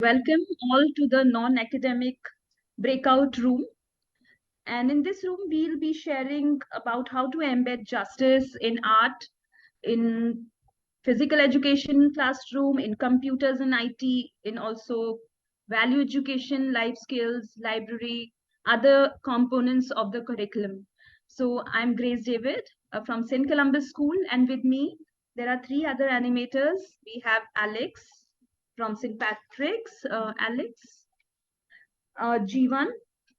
Welcome all to the non-academic breakout room. And in this room, we'll be sharing about how to embed justice in art, in physical education classroom, in computers and IT, in also value education, life skills, library, other components of the curriculum. So I'm Grace David from St. Columbus School, and with me, there are three other animators. We have Alex from St. Patrick's, Jiwan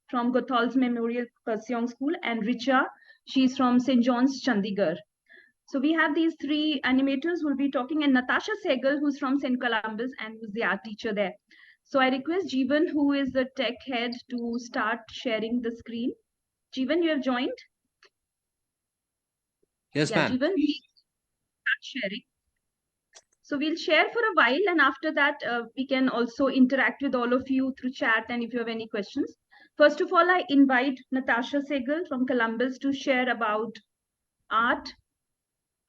from Goethals Memorial Kurseong School, and Richa, she's from St. John's, Chandigarh. So we have these three animators who will be talking, and Natasha Sehgal, who's from St. Columbus and who's the art teacher there. So I request Jiwan, who is the tech head, to start sharing the screen. Jiwan, you have joined? Yes, ma'am. Jiwan, start sharing. So we'll share for a while, and after that, we can also interact with all of you through chat and if you have any questions. First of all, I invite Natasha Sehgal from Columbus to share about art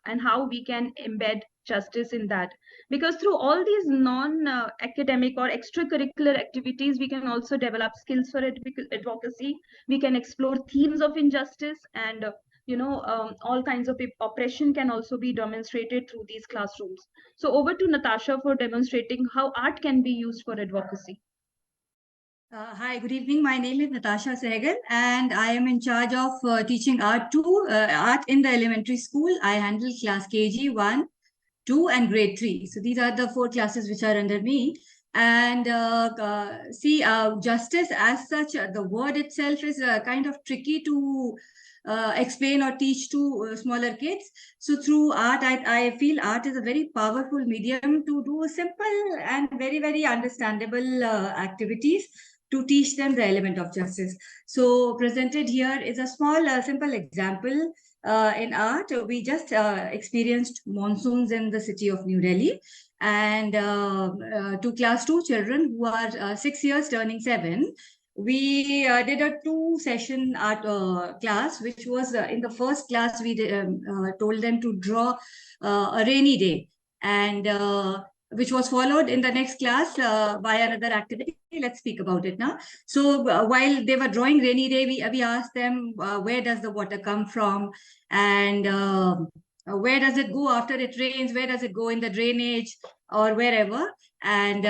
and how we can embed justice in that. Because through all these non-academic or extracurricular activities, we can also develop skills for advocacy. We can explore themes of injustice and all kinds of oppression can also be demonstrated through these classrooms. So over to Natasha for demonstrating how art can be used for advocacy. Hi, good evening. My name is Natasha Sehgal, and I am in charge of teaching art in the elementary school. I handle class KG 1, 2, and grade 3. So these are the 4 classes which are under me. And justice as such, the word itself is kind of tricky to explain or teach to smaller kids. So through art, I feel art is a very powerful medium to do simple and very, very understandable activities to teach them the element of justice. So presented here is a small, simple example. In art, we just experienced monsoons in the city of New Delhi, and to class 2 children who are 6 years turning 7, we did a 2-session art class, which was in the first class we told them to draw a rainy day, and which was followed in the next class by another activity. Let's speak about it now. So while they were drawing rainy day, we asked them where does the water come from, and where does it go after it rains, where does it go in the drainage or wherever. And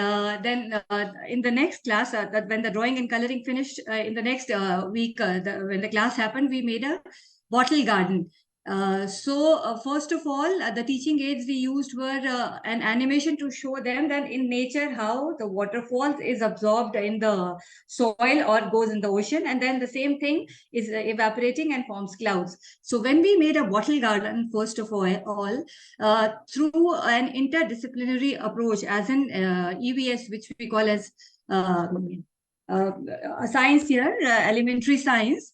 then in the next class, when the drawing and coloring finished, in the next week, when the class happened, we made a bottle garden. First of all, the teaching aids we used were an animation to show them that in nature how the waterfalls is absorbed in the soil or goes in the ocean, and then the same thing is evaporating and forms clouds. So when we made a bottle garden, first of all through an interdisciplinary approach, as in EVS, which we call as science here, elementary science,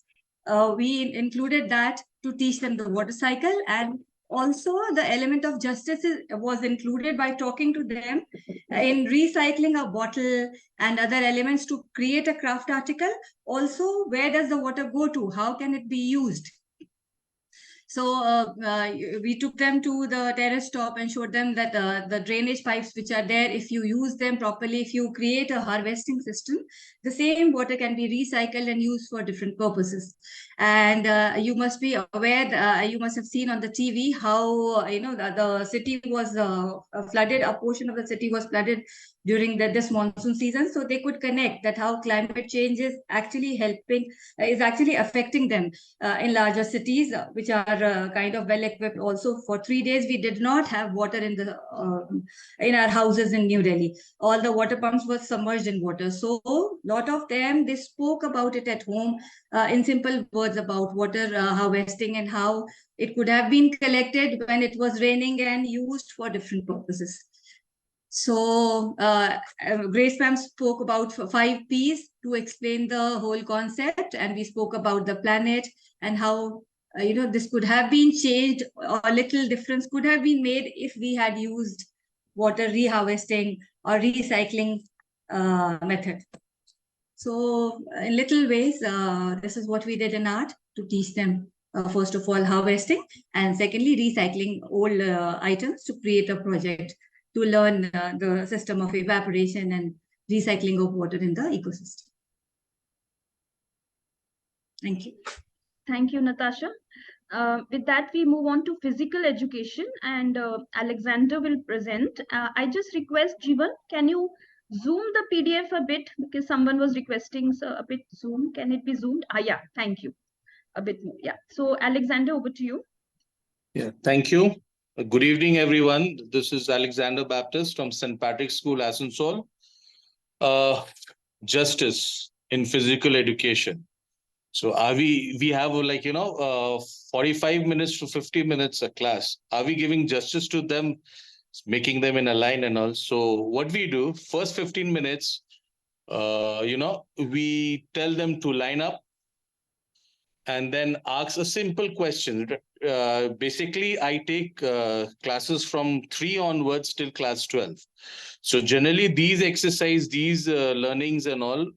we included that to teach them the water cycle, and also the element of justice was included by talking to them in recycling a bottle and other elements to create a craft article. Also, where does the water go to? How can it be used? So we took them to the terrace top and showed them that the drainage pipes which are there, if you use them properly, if you create a harvesting system, the same water can be recycled and used for different purposes. And you must be aware, you must have seen on the TV how, the city was flooded, a portion of the city was flooded during this monsoon season. So they could connect that how climate change is actually is actually affecting them in larger cities, which are kind of well equipped. Also, for 3 days, we did not have water in our houses in New Delhi. All the water pumps were submerged in water. So a lot of them, they spoke about it at home in simple words about water harvesting and how it could have been collected when it was raining and used for different purposes. So Grace ma'am spoke about 5 Ps to explain the whole concept, and we spoke about the planet and how this could have been changed, or a little difference could have been made if we had used water reharvesting or recycling method. So in little ways, this is what we did in art to teach them, first of all, harvesting, and secondly, recycling old items to create a project to learn the system of evaporation and recycling of water in the ecosystem. Thank you. Thank you, Natasha. With that, we move on to physical education, and Alexander will present. I just request Jiwan, can you zoom the PDF a bit, because someone was requesting a bit zoom. Can it be zoomed? Yeah, thank you. A bit more. Yeah. So Alexander, over to you. Yeah, thank you. Good evening, everyone. This is Alexander Baptist from St. Patrick's School, Asansol. Justice in physical education. So are we have 45 minutes to 50 minutes a class. Are we giving justice to them, making them in a line and all? So what we do, first 15 minutes, we tell them to line up and then ask a simple question. Basically, I take classes from 3 onwards till class 12. So generally, these learnings and all,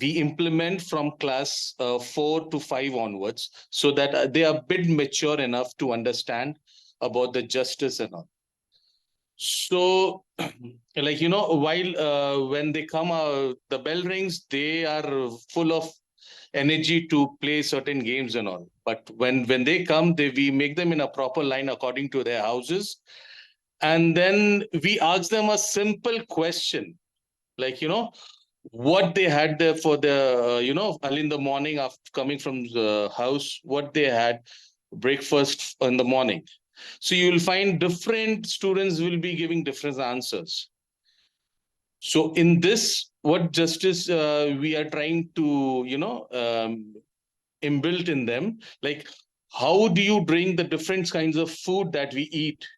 we implement from class 4 to 5 onwards, so that they are a bit mature enough to understand about the justice and all. So, while when they come, the bell rings, they are full of energy to play certain games and all. But when they come, we make them in a proper line according to their houses. And then we ask them a simple question, like, what they had there for the, early in the morning after coming from the house, what they had breakfast in the morning. So you will find different students will be giving different answers. So in this, what justice we are trying to, inbuilt in them, like, how do you bring the different kinds of food that we eat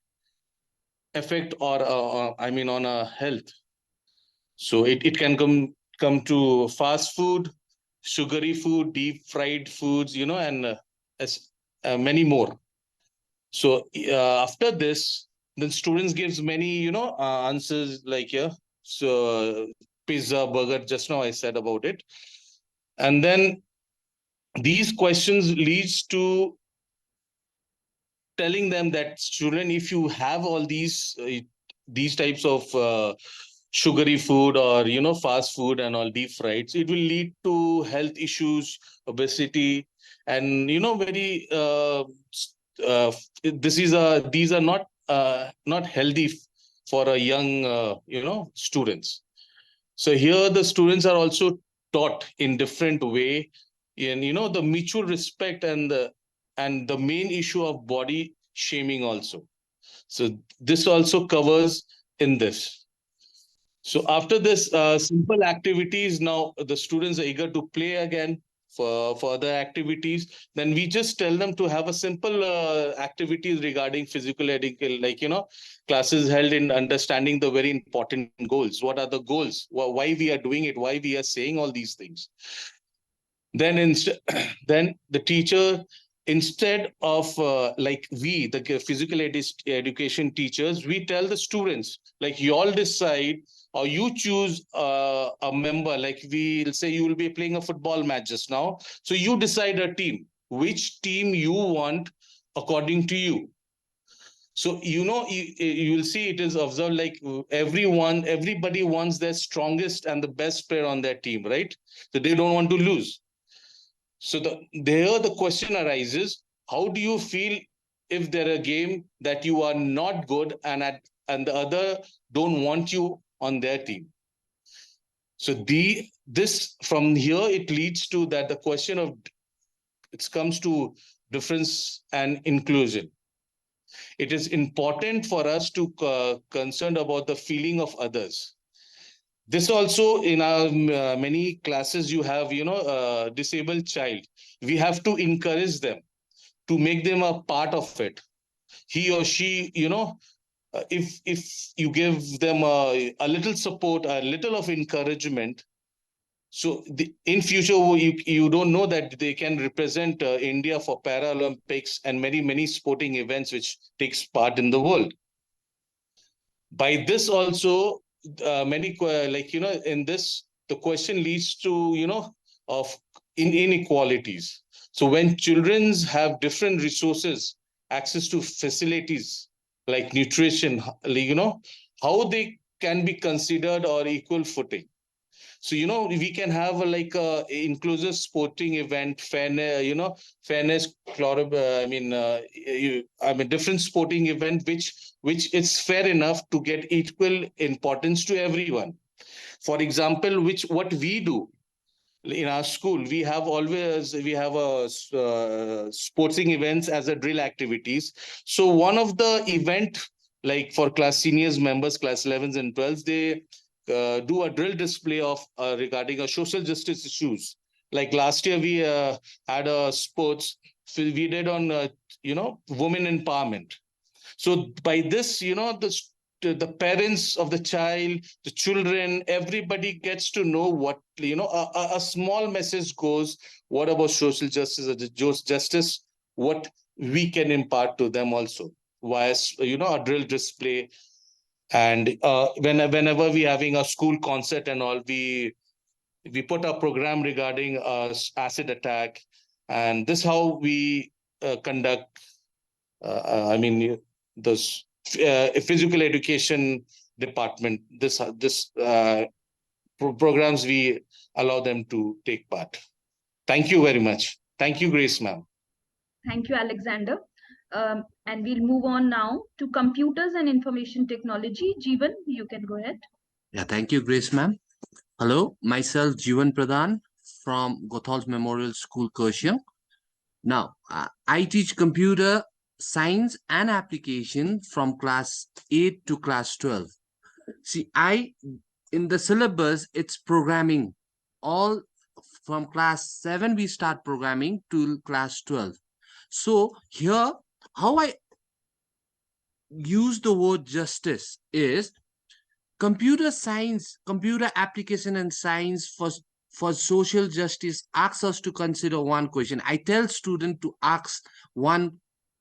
affect or on our health? So it can come to fast food, sugary food, deep fried foods, and many more. So after this, then students gives many answers, like, yeah, so pizza, burger, just now I said about it. And then these questions leads to telling them that, children, if you have all these types of sugary food or fast food and all deep fried, it will lead to health issues, obesity, and very these are not healthy for a young students. So here the students are also taught in different way, in the mutual respect and the main issue of body shaming also. So this also covers in this. So after this simple activities, now the students are eager to play again for other activities. Then we just tell them to have a simple activities regarding physical education, like, classes held in understanding the very important goals. What are the goals? Why we are doing it? Why we are saying all these things? Then then the teacher, instead of the physical education teachers, we tell the students, like, you all decide, or you choose a member. Like, we'll say you will be playing a football match just now, so you decide a team, which team you want according to you. So you will see, it is observed, like, everybody wants their strongest and the best player on their team, right? So they don't want to lose. So there the question arises, how do you feel if there is a game that you are not good and the other don't want you on their team? So this from here, it leads to that the question of, it comes to difference and inclusion. It is important for us to concerned about the feeling of others. This also, in our many classes, you have disabled child. We have to encourage them, to make them a part of it. He or she, if you give them a little support, a little of encouragement, so in future you don't know that they can represent India for Paralympics and many sporting events which takes part in the world. By this also, many in this, the question leads to of inequalities. So when children have different resources, access to facilities like nutrition, how they can be considered or equal footing. So, we can have like a inclusive sporting event, fairness, different sporting event, which is fair enough to get equal importance to everyone. For example, what we do in our school, we have a sporting events as a drill activities. So one of the event, like for class seniors members, class 11s and 12s, they do a drill display of regarding a social justice issues. Like last year we had a sports, so we did on women empowerment. So by this, the parents of the child, the children, everybody gets to know what, a small message goes, what about social justice or justice, what we can impart to them also via, a drill display. And whenever we having a school concert and all, we put a program regarding acid attack, and this how we conduct this physical education department, programs we allow them to take part. Thank you very much. Thank you, Grace ma'am. Thank you, Alexander. And we'll move on now to computers and information technology. Jiwan, you can go ahead. Yeah, thank you, Grace ma'am. Hello, myself Jiwan Pradhan from Goethals Memorial School, Kurseong. Now, I teach computer science and application from class 8 to class 12. See, in the syllabus, it's programming. All from class 7, we start programming to class 12. So here, how I use the word justice is computer science, computer application and science for social justice asks us to consider one question. I tell students to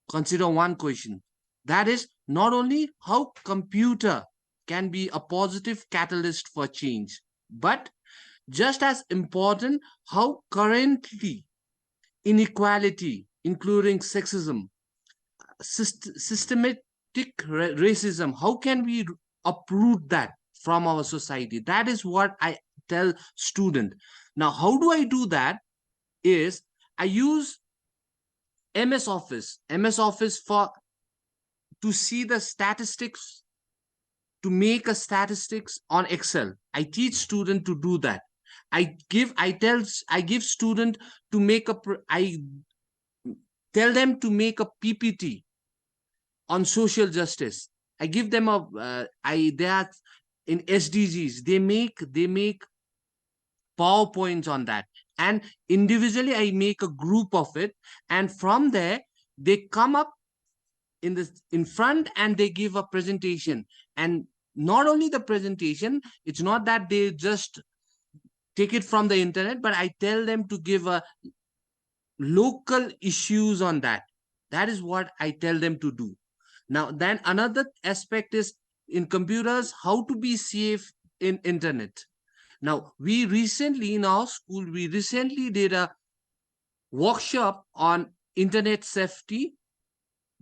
consider one question. That is not only how computer can be a positive catalyst for change, but just as important, how currently inequality, including sexism, systematic racism, how can we uproot that from our society? That is what I tell student. Now, how do I do that? Is I use MS Office for to see the statistics, to make a statistics on Excel. I teach student to do that. I give student to make I tell them to make a PPT on social justice. I give them they are in SDGs. They make PowerPoints on that, and individually I make a group of it, and from there they come up in front and they give a presentation. And not only the presentation, it's not that they just take it from the internet, but I tell them to give a local issues on that. That is what I tell them to do. Now, then another aspect is in computers, how to be safe in internet. Now, we recently in our school, we recently did a workshop on internet safety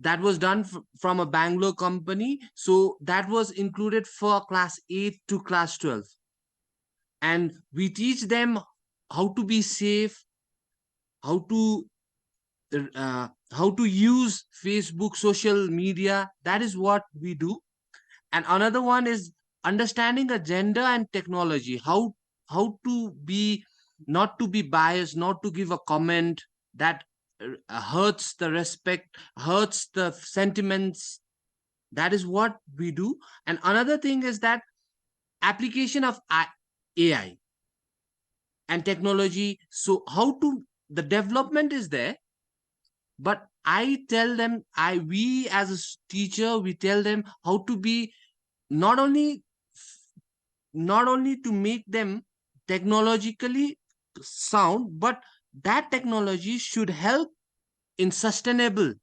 that was done from a Bangalore company. So that was included for class 8 to class 12. And we teach them how to be safe, how to use Facebook, social media. That is what we do. And another one is understanding agenda and technology, how to be, not to be biased, not to give a comment that hurts the respect, hurts the sentiments. That is what we do. And another thing is that application of AI and technology. So the development is there, but I tell them, we as a teacher, we tell them how to be not only to make them technologically sound, but that technology should help in sustainable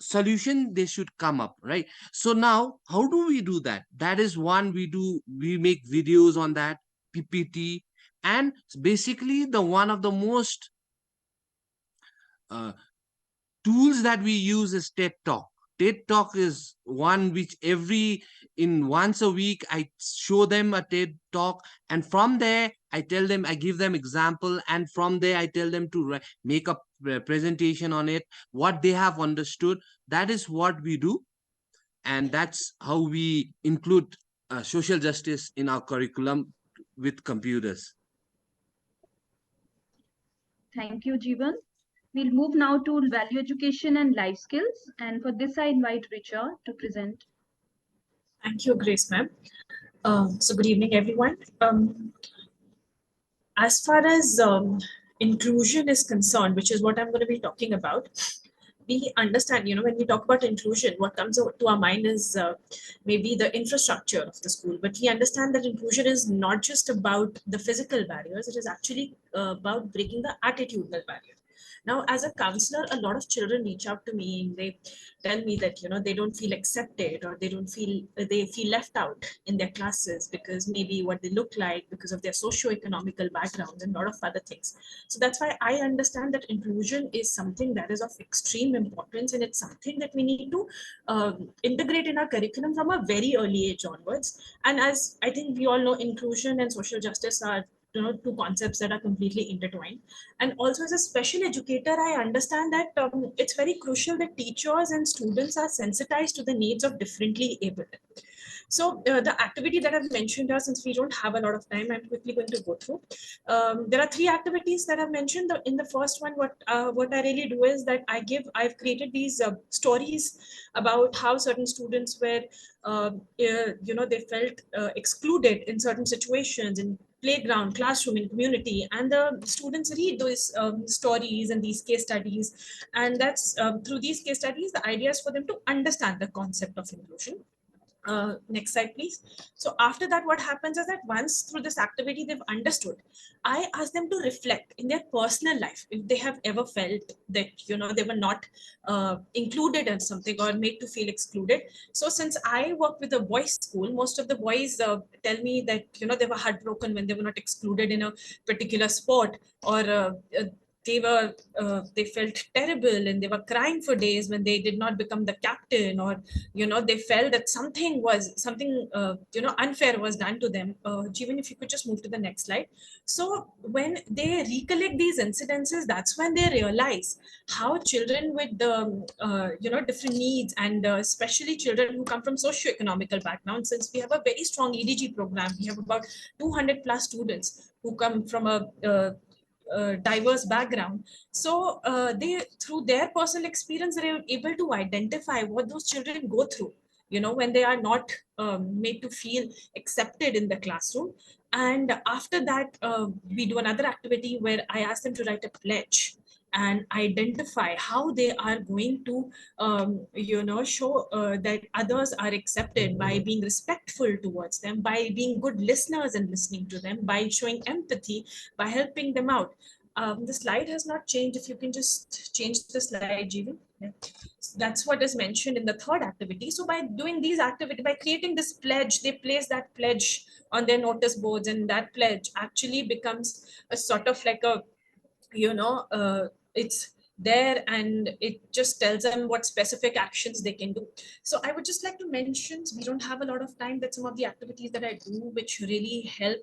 solution they should come up, right? So now, how do we do that? That is one, we make videos on that, PPT, and basically the one of the most tools that we use is TED Talk. TED Talk is one which once a week I show them a TED Talk, and from there I tell them, I give them example, and from there I tell them to make a presentation on it, what they have understood. That is what we do, and that's how we include social justice in our curriculum with computers. Thank you, Jiwan. We'll move now to value education and life skills. And for this, I invite Richa to present. Thank you, Grace, ma'am. So good evening, everyone. As far as inclusion is concerned, which is what I'm going to be talking about, we understand, when we talk about inclusion, what comes to our mind is maybe the infrastructure of the school. But we understand that inclusion is not just about the physical barriers, it is actually about breaking the attitudinal barrier. Now, as a counselor, a lot of children reach out to me and they tell me that, they don't feel accepted, or they feel left out in their classes because maybe what they look like, because of their socio-economical backgrounds and a lot of other things. So that's why I understand that inclusion is something that is of extreme importance, and it's something that we need to integrate in our curriculum from a very early age onwards. And as I think we all know, inclusion and social justice are two concepts that are completely intertwined. And also, as a special educator, I understand that it's very crucial that teachers and students are sensitized to the needs of differently abled. So the activity that I've mentioned here, since we don't have a lot of time, I'm quickly going to go through. There are 3 activities that I've mentioned. In the first one, what I really do is that I've created these stories about how certain students were, they felt excluded in certain situations, in playground, classroom, in community, and the students read those stories and these case studies. And that's through these case studies, the idea is for them to understand the concept of inclusion. Next slide, please. So after that, what happens is that once through this activity they've understood, I ask them to reflect in their personal life if they have ever felt that they were not included in something or made to feel excluded. So since I work with a boys school, most of the boys tell me that they were heartbroken when they were not excluded in a particular sport, or they felt terrible and they were crying for days when they did not become the captain, or they felt that something unfair was done to them. Jiwan, if you could just move to the next slide. So when they recollect these incidences, that's when they realize how children with different needs, and especially children who come from socio-economical backgrounds, since we have a very strong EDG program, we have about 200 plus students who come from a diverse background. So they, through their personal experience, they're able to identify what those children go through, when they are not made to feel accepted in the classroom. And after that, we do another activity where I ask them to write a pledge and identify how they are going to show that others are accepted by being respectful towards them, by being good listeners and listening to them, by showing empathy, by helping them out. The slide has not changed. If you can just change the slide, Jiwan. Yeah. So that's what is mentioned in the third activity. So by doing these activities, by creating this pledge, they place that pledge on their notice boards, and that pledge actually becomes a sort of like a it's there, and it just tells them what specific actions they can do. So I would just like to mention, we don't have a lot of time, that some of the activities that I do which really help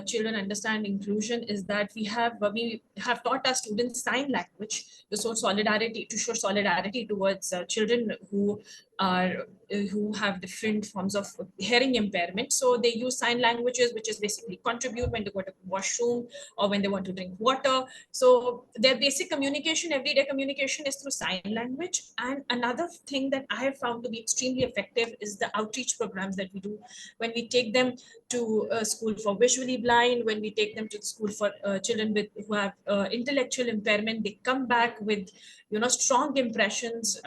children understand inclusion is that we have taught our students sign language to show solidarity towards children who have different forms of hearing impairment. So they use sign languages, which is basically contribute when they go to washroom or when they want to drink water. So their basic communication, everyday communication, is through sign language. And another thing that I have found to be extremely effective is the outreach programs that we do when we take them to school for visually blind, when we take them to school for children who have intellectual impairment. They come back with strong impressions.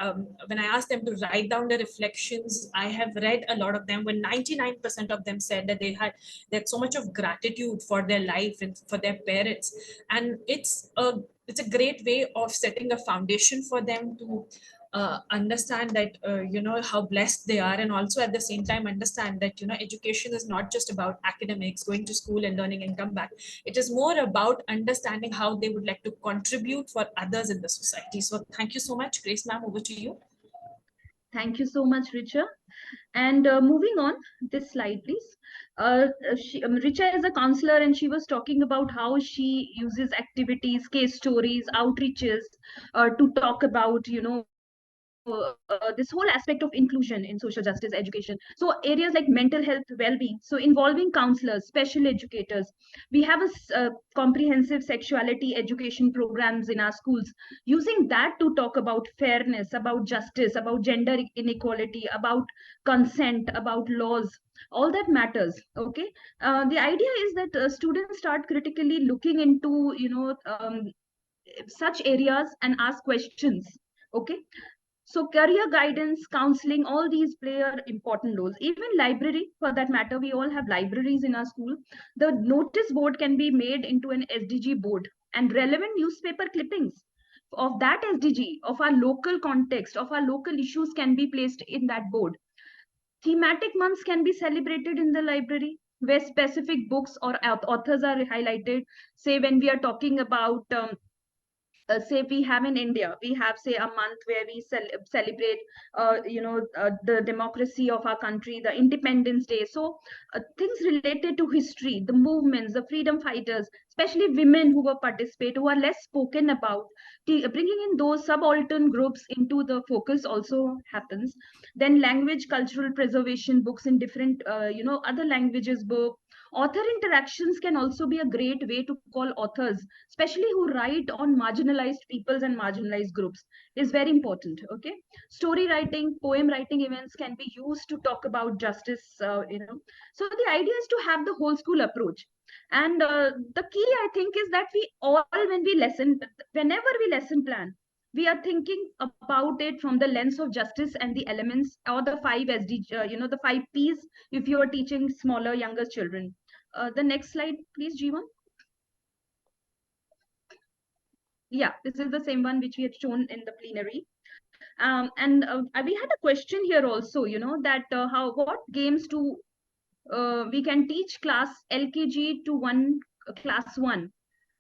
When I asked them to write down their reflections, I have read a lot of them when 99% of them said that they had so much of gratitude for their life and for their parents. And it's a great way of setting a foundation for them to understand that how blessed they are, and also at the same time understand that education is not just about academics, going to school and learning and come back. It is more about understanding how they would like to contribute for others in the society. So thank you so much. Grace ma'am, over to you. Thank you so much, Richa. And moving on, this slide, please. Richa is a counselor, and she was talking about how she uses activities, case stories, outreaches to talk about, this whole aspect of inclusion in social justice education. So areas like mental health, well-being. So involving counselors, special educators. We have comprehensive sexuality education programs in our schools, using that to talk about fairness, about justice, about gender inequality, about consent, about laws. All that matters. Okay. The idea is that students start critically looking into such areas and ask questions. Okay. So career guidance, counseling, all these play an important roles. Even library, for that matter, we all have libraries in our school. The notice board can be made into an SDG board, and relevant newspaper clippings of that SDG, of our local context, of our local issues can be placed in that board. Thematic months can be celebrated in the library, where specific books or authors are highlighted. Say when we are talking about say we have in India, we have say a month where we celebrate, the democracy of our country, the Independence Day. So things related to history, the movements, the freedom fighters, especially women who were participate, who are less spoken about, bringing in those subaltern groups into the focus also happens. Then language, cultural preservation books in different, other languages book. Author interactions can also be a great way to call authors, especially who write on marginalized peoples and marginalized groups, is very important. Okay. Story writing, poem writing events can be used to talk about justice, so the idea is to have the whole school approach. And the key, I think, is that we all, whenever we lesson plan, we are thinking about it from the lens of justice and the elements, or the five SDG, the five P's, if you are teaching smaller, younger children. The next slide, please, Jiwan. Yeah, this is the same one which we had shown in the plenary. And we had a question here also, that what games to we can teach class LKG to class one.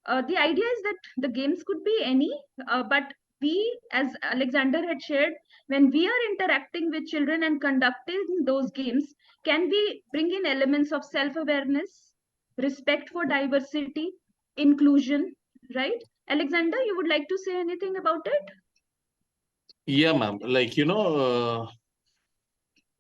The idea is that the games could be any, but we, as Alexander had shared, when we are interacting with children and conducting those games, can we bring in elements of self-awareness, respect for diversity, inclusion, right? Alexander, you would like to say anything about it? Yeah, ma'am. Like,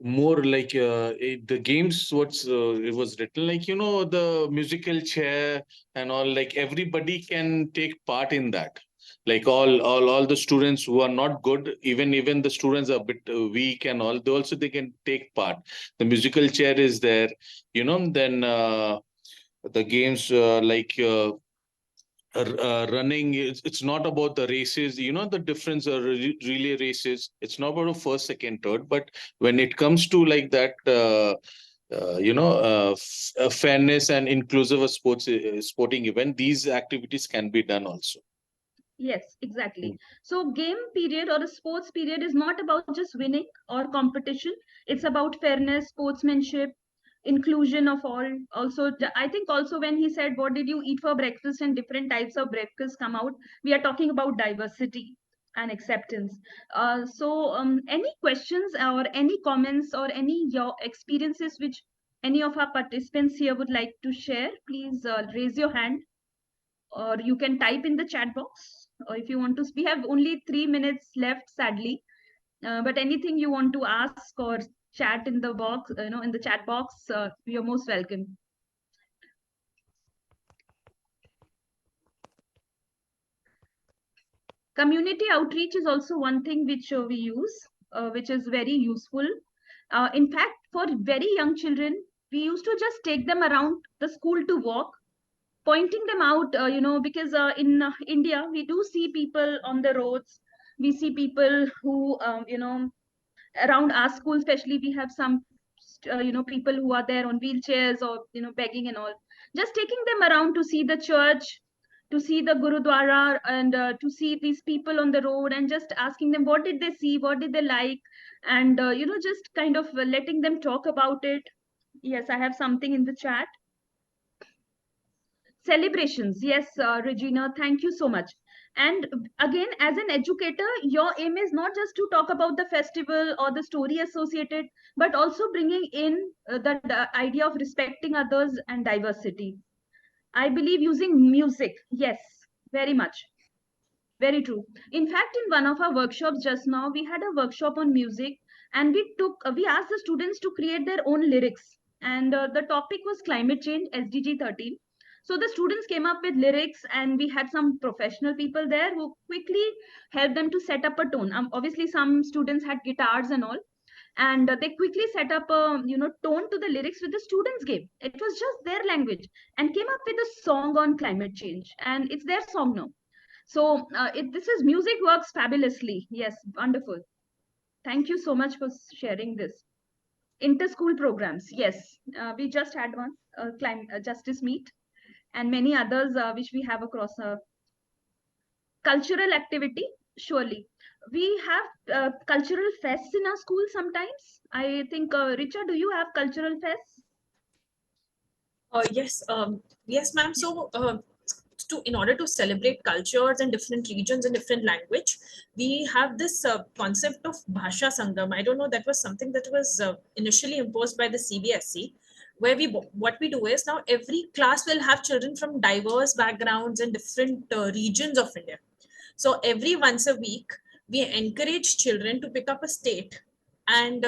more like the games, what's it was written, like, the musical chair and all, like everybody can take part in that. Like all the students who are not good, even the students are a bit weak and all, they can take part. The musical chair is there, then the games running, it's not about the races, the difference are relay races. It's not about a first, second, third, but when it comes to like that fairness and inclusive of sporting event, these activities can be done also. Yes, exactly. So game period or a sports period is not about just winning or competition. It's about fairness, sportsmanship, inclusion of all. Also, I think also when he said, what did you eat for breakfast, and different types of breakfast come out, we are talking about diversity and acceptance. Any questions or any comments or any your experiences which any of our participants here would like to share, please raise your hand, or you can type in the chat box. Or if you want to, we have only 3 minutes left, sadly. But anything you want to ask or chat in the box, in the chat box, you're most welcome. Community outreach is also one thing which we use, which is very useful. In fact, for very young children, we used to just take them around the school to walk, pointing them out, because in India, we do see people on the roads. We see people who, around our school, especially, we have some, people who are there on wheelchairs or, begging and all. Just taking them around to see the church, to see the Gurudwara, and to see these people on the road, and just asking them what did they see, what did they like, and, just kind of letting them talk about it. Yes, I have something in the chat. Celebrations. Yes, Regina, thank you so much. And again, as an educator, your aim is not just to talk about the festival or the story associated, but also bringing in the idea of respecting others and diversity. I believe using music. Yes, very much. Very true. In fact, in one of our workshops just now, we had a workshop on music, and we asked the students to create their own lyrics. And the topic was climate change, SDG 13. So the students came up with lyrics, and we had some professional people there who quickly helped them to set up a tone. Obviously, some students had guitars and all, and they quickly set up a tone to the lyrics with the students gave. It was just their language, and came up with a song on climate change, and it's their song now. So this is music works fabulously. Yes, wonderful. Thank you so much for sharing this. Inter-school programs. Yes, we just had one, climate justice meet, and many others which we have across cultural activity. Surely, we have cultural fests in our school sometimes. I think, Richa, do you have cultural fests? Yes, yes, ma'am. So, in order to celebrate cultures and different regions and different language, we have this concept of Bhasha Sangam. I don't know, that was something that was initially imposed by the CBSE, where what we do is now every class will have children from diverse backgrounds and different regions of India. So every once a week, we encourage children to pick up a state. And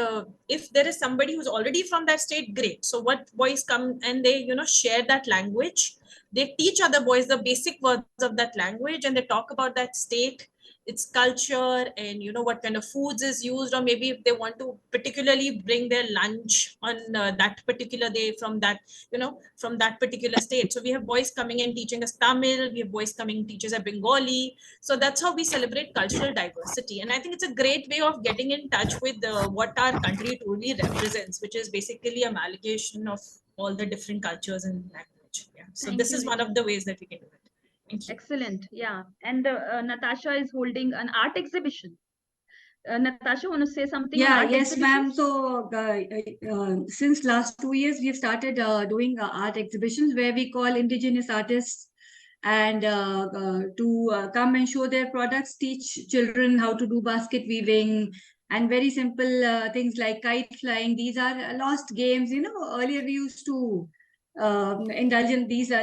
if there is somebody who's already from that state, great. So what boys come and they, share that language. They teach other boys the basic words of that language, and they talk about that state, its culture, and what kind of foods is used, or maybe if they want to particularly bring their lunch on that particular day from that, from that particular state. So we have boys coming and teaching us Tamil, we have boys coming and teaching us Bengali. So that's how we celebrate cultural diversity. And I think it's a great way of getting in touch with what our country truly represents, which is basically amalgamation of all the different cultures and language. Yeah. So Thank this you, is one Richa. of the ways that we can do it. Thank you. Excellent. Yeah. And Natasha is holding an art exhibition. Natasha, want to say something on Yeah, art yes, exhibition? ma'am. So since last 2 years, we've started doing art exhibitions where we call indigenous artists and to come and show their products, teach children how to do basket weaving and very simple things like kite flying. These are lost games. Earlier we used to indulge in these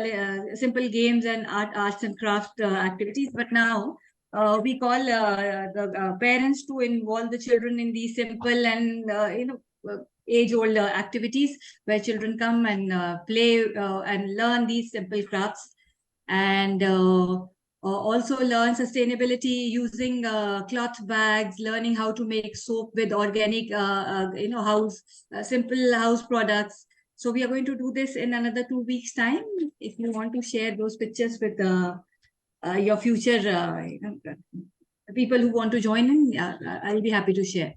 simple games and arts and craft activities, but now we call the parents to involve the children in these simple and age-old activities where children come and play and learn these simple crafts, and also learn sustainability using cloth bags, learning how to make soap with organic house simple house products. So we are going to do this in another 2 weeks time. If you want to share those pictures with your future people who want to join in, I'll be happy to share.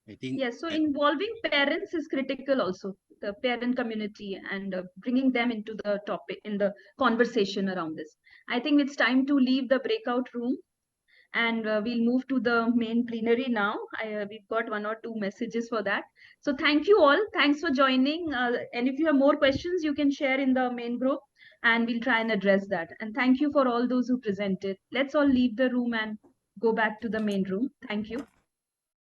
I think Yes, so involving parents is critical also, the parent community, and bringing them into the topic, in the conversation around this. I think it's time to leave the breakout room, and we'll move to the main plenary now. We've got 1 or 2 messages for that. So thank you all. Thanks for joining. And if you have more questions, you can share in the main group, and we'll try and address that. And thank you for all those who presented. Let's all leave the room and go back to the main room. Thank you.